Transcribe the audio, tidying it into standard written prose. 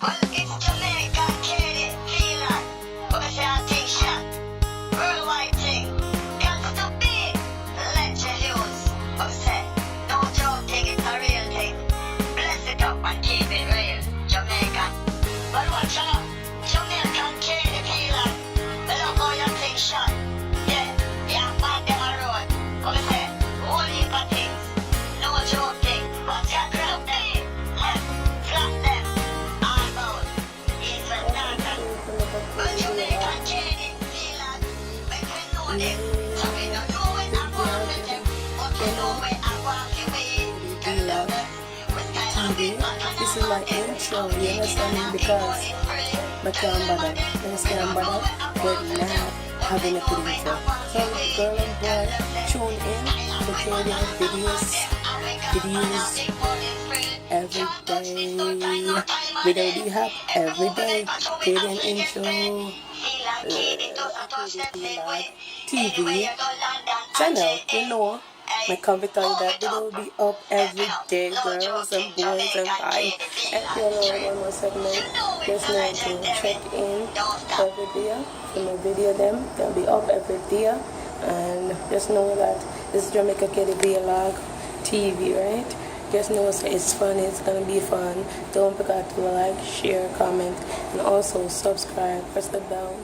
Well, it's Jamaica, Katie, Feeler, Organization, worldwide thing. Got to be, let you use. Upset, no joking, it's a real thing. Bless it up and keep it real, Jamaica. But watch out, Jamaican, Katie, Feeler, the love orientation. Yeah, yeah, man, them a road. Upset, whole heap of things. No joking, but you grab them, left, flat them. This is my intro, you understand me? Because I can't bother, you understand bother, but not having a good intro. So girl and boy, tune in to Canadian videos every day. Video be hot every day. Canadian intro. TV channel, you know. My comment on that video will be up every day, girls and boys and I. If you know one more segment, just know to check in every day. For my video they'll be up every day. And just know that this is Jamaica Katie Vlog TV, right? Just know it's fun, it's gonna be fun. Don't forget to like, share, comment, and also subscribe. Press the bell.